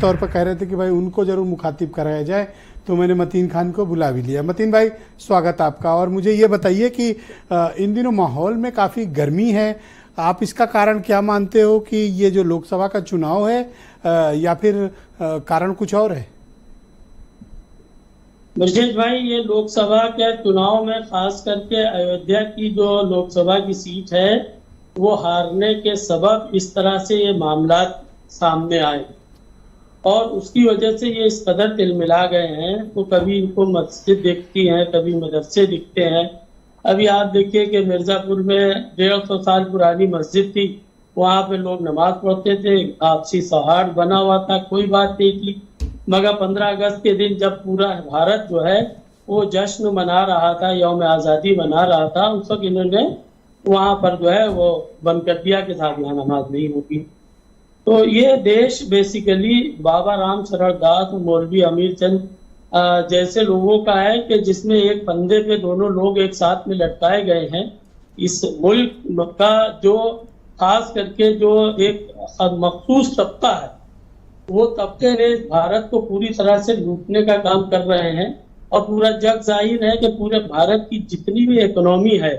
तौर पर कह रहे थे कि भाई उनको जरूर मुखातिब कराया जाए, तो मैंने मतीन खान को बुला भी लिया। मतीन भाई, स्वागत आपका। और मुझे ये बताइए कि इन दिनों माहौल में काफ़ी गर्मी है, आप इसका कारण क्या मानते हो कि ये जो लोकसभा का चुनाव है या फिर कारण कुछ और है? ब्रजेश भाई, ये लोकसभा के चुनाव में खास करके अयोध्या की जो लोकसभा की सीट है वो हारने के सबब इस तरह से ये मामला सामने आए और उसकी वजह से ये इस कदर तिलमिला गए हैं। तो कभी इनको मस्जिद दिखती है, कभी मदरसे दिखते हैं। अभी आप देखिए कि मिर्जापुर में 150 साल पुरानी मस्जिद थी, वहां पे लोग नमाज पढ़ते थे, आपसी सौहार्द बना हुआ था, कोई बात नहीं थी। मगर 15 अगस्त के दिन जब पूरा भारत जो है वो जश्न मना रहा था, यौम आज़ादी मना रहा था, उस वक्त इन्होंने वहां पर जो है वो बंद कर दिया कि साहब यहाँ नमाज नहीं होगी। तो ये देश बेसिकली बाबा राम शरण दास और मौलवी अमीर चंद जैसे लोगों का है कि जिसमें एक फंदे पे दोनों लोग एक साथ में लटकाए गए हैं। इस मुल्क का जो खास करके जो एक मखसूस तबका है, वो तबके ने भारत को पूरी तरह से लूटने का काम कर रहे हैं और पूरा जग जाहिर है कि पूरे भारत की जितनी भी इकोनॉमी है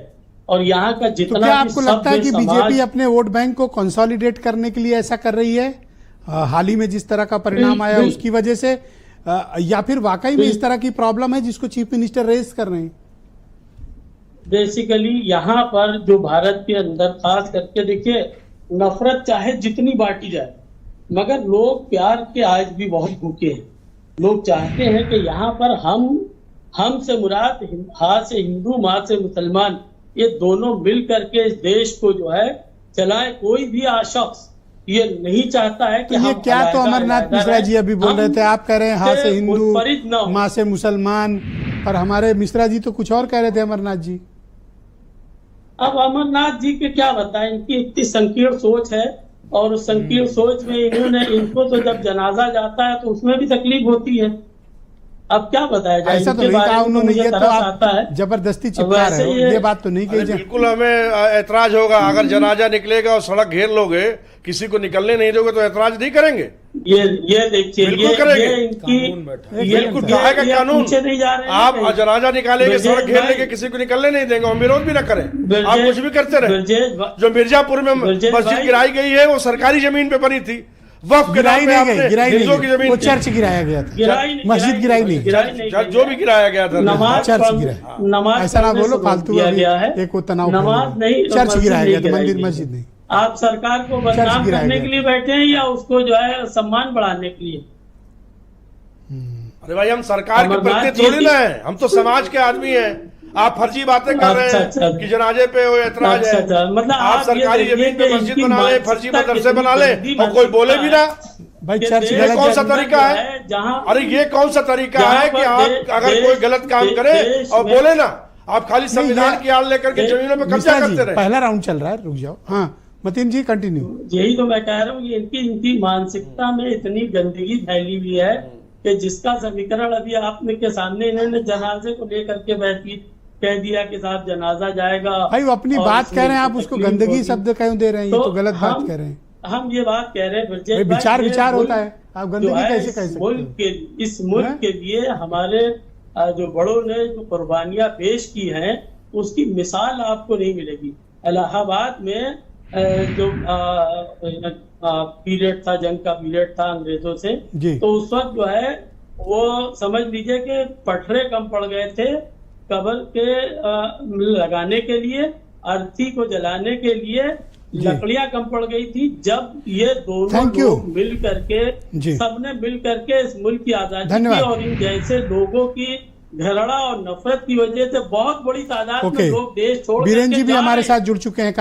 और यहाँ का जितना तो क्या आपको लगता है कि बीजेपी अपने वोट बैंक को कंसोलिडेट करने के लिए ऐसा कर रही है, हाल ही में जिस तरह का परिणाम आया उसकी वजह से, या फिर वाकई में इस तरह की प्रॉब्लम है जिसको चीफ मिनिस्टर रेज कर रहे हैं? बेसिकली यहाँ पर जो भारत के अंदर खास करके देखिए, नफरत चाहे जितनी बांटी जाए मगर लोग प्यार के आज भी बहुत भूखे हैं। लोग चाहते हैं कि यहाँ पर हम से मुराद हा से हिंदू, माँ से मुसलमान, ये दोनों मिल करके इस देश को जो है चलाए। कोई भी शख्स ये नहीं चाहता है कि तो ये क्या, तो अमरनाथ मिश्रा जी अभी बोल रहे थे, आप कह रहे हैं हाँ से हिंदू, माँ से मुसलमान, और हमारे मिश्रा जी तो कुछ और कह रहे थे, अमरनाथ जी। अब अमरनाथ जी के क्या बताएं, इनकी इतनी संकीर्ण सोच है और उस संकीर्ण सोच में इनको तो जब जनाजा जाता है तो उसमें भी तकलीफ होती है। अब क्या बताया जाए, ऐसा तो नहीं कहा उन्होंने, ये तो आप जबरदस्ती चिपका रहे हो, ये बात तो नहीं कही जाए। बिल्कुल हमें ऐतराज होगा अगर जनाजा निकलेगा और सड़क घेर लोगे, किसी को निकलने नहीं दोगे तो ऐतराज नहीं करेंगे। ये देखिए, बिल्कुल करेंगे, बिल्कुल है का कानून। आप जनाजा निकालेंगे, सड़क घेर लेके किसी को निकलने नहीं देंगे, हम विरोध भी न करें, आप कुछ भी करते रहे। जो मिर्जापुर में मस्जिद गिराई गई है वो सरकारी जमीन पे बनी थी, वक्फ गिराई नहीं गई, हिंदुओं की जमीन, वो चर्च गिराया गया था, मस्जिद गिराई नहीं, जो भी गिराया गया था चर्च गिराया। ऐसा ना बोलो फालतू, एक वो तनाव, नमाज नहीं, चर्च गिराया गया था, मंदिर मस्जिद नहीं। आप सरकार को बदनाम करने के लिए बैठे हैं या उसको जो है सम्मान बढ़ाने के लिए? अरे भाई, हम सरकार के प्रति थोड़ी ना है, हम तो समाज के आदमी हैं। आप फर्जी बातें कर रहे हैं कि जनाजे पे वो ऐतराज है। मतलब आप सरकारी जमीन पे मस्जिद बना ले, फर्जी मदरसे बना ले और कोई बोले भी ना। भाई चर्च ये कौन सा तरीका है? अरे ये कौन सा तरीका है कि आप अगर कोई गलत काम करे और बोले ना, आप खाली संविधान की आड़ लेकर के जमीनों पे कब्जा करते रहे। पहला राउंड चल रहा है, रुक जाओ। हाँ मतीन जी, कंटिन्यू। यही तो मैं कह रहा हूँ, इनकी मानसिकता में इतनी गंदगी फैली हुई है कि जिसका समीकरण अभी आपने के सामने इन्होंने जनाजे को लेकर के बातचीत कह दिया कि साहब जनाजा जाएगा। भाई वो अपनी बात कह रहे हैं, आप उसको गंदगी शब्द क्यों दे रहे हैं? ये तो गलत बात कह रहे हैं। हम ये बात कह रहे हैं, विचार होता है, आप गंदगी कैसे कह सकते हैं? इस मुल्क के लिए हमारे जो बड़ों ने जो कुर्बानियां पेश की हैं उसकी मिसाल आपको नहीं मिलेगी। इलाहाबाद में जो पीरियड था, जंग का पीरियड था अंग्रेजों से, तो उस वक्त जो है वो समझ लीजिए कि पटरे कम पड़ गए थे कब्र के लगाने के लिए, अर्थी को जलाने के लिए लकड़ियां कम पड़ गई थी। जब ये दोनों लोग मिल करके, सबने मिल करके इस मुल्क की आजादी की और इन जैसे लोगों की घृणा और नफरत की वजह से बहुत बड़ी तादाद में लोग देश छोड़, बीरेन जी भी हमारे साथ जुड़ चुके हैं।